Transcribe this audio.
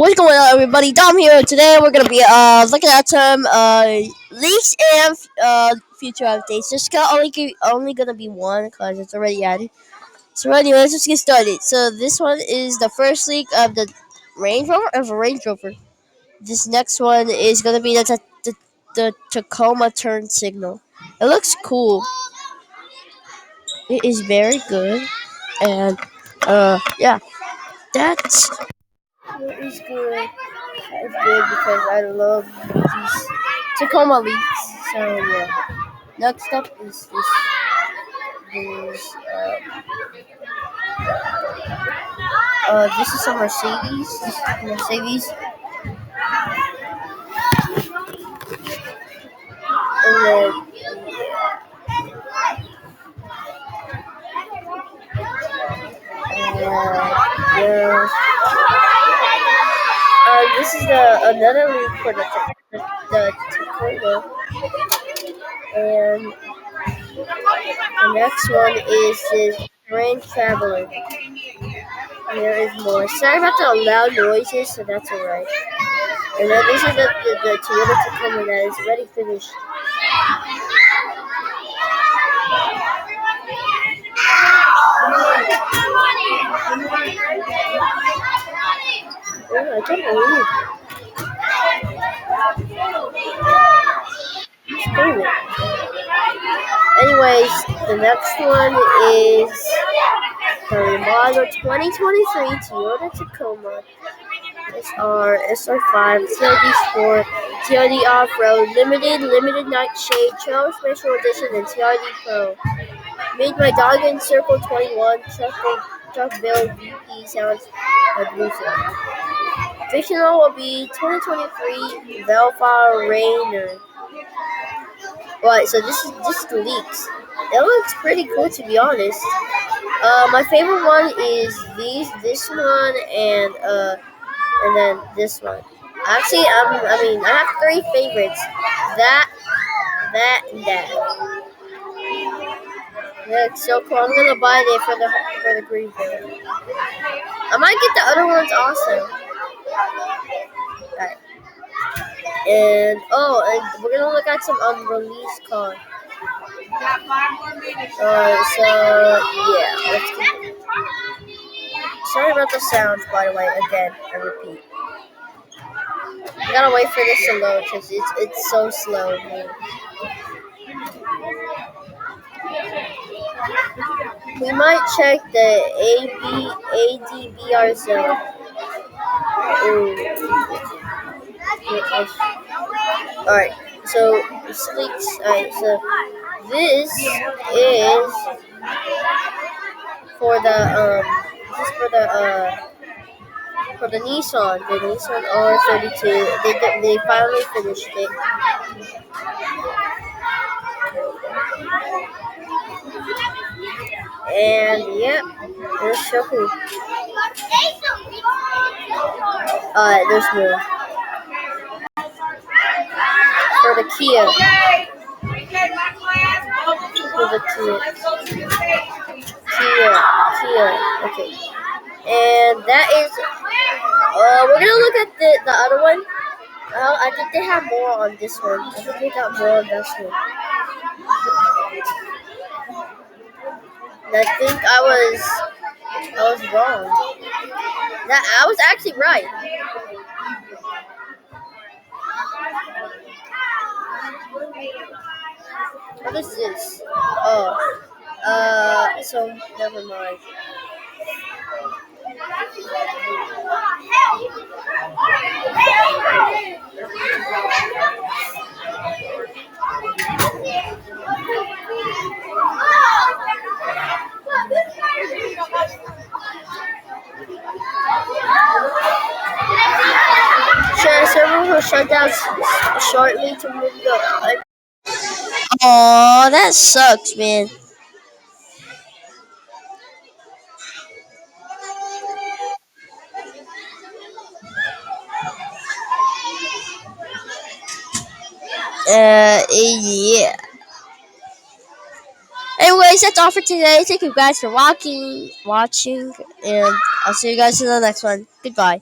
What's going on, everybody? Dom here. Today we're gonna be looking at some leaks and future updates. Only gonna be one because it's already added. So anyway, let's just get started. So this one is the first leak of the Range Rover. This next one is gonna be the Tacoma turn signal. It looks cool. It is very good, and yeah, that's What is good? That is good because I love these Tacoma leaks. So yeah. Next up is this this is a Mercedes. This is Mercedes, and then yeah. This is the another leak for the Tacoma, and the next one is this Grand Traveler. And there is more. Sorry about the loud noises, so that's alright. And then this is the Toyota Tacoma that is already finished. Oh, I can't believe it's doing it. Anyways, the next one is the model 2023 Toyota Tacoma SR5 TRD Sport, TRD Off-Road, Limited Nightshade, Trail Special Edition, and TRD Pro. Made by Dog and Circle 21, Truck Build VP Sounds like Lucid. Fictional will be 2023 Velfire Rainer. Right, so this is the leaks. It looks pretty cool, to be honest. My favorite one is this one, and then this one. Actually, I have three favorites. That, and that. Yeah, it's so cool. I'm gonna buy it for the green one. I might get the other ones also. Alright. And we're gonna look at some unreleased cars. So yeah, let's keep. Sorry about the sounds, by the way. Again, I repeat. I gotta wait for this to load because it's so slow. Man. We might check the ADBR zone. Alright, so sleeks. Alright, so this is for the Nissan R32. They finally finished it. And yep, it's so cool. There's more for the Kia. For the Kia. Okay, and that is. We're gonna look at the other one. I think they have more on this one. I think they got more on this one. And I think I was wrong. I was actually right. What is this? So never mind. Share server will shut down shortly to move the. Oh, that sucks, man. Yeah. Anyways, that's all for today. Thank you guys for watching, and I'll see you guys in the next one. Goodbye.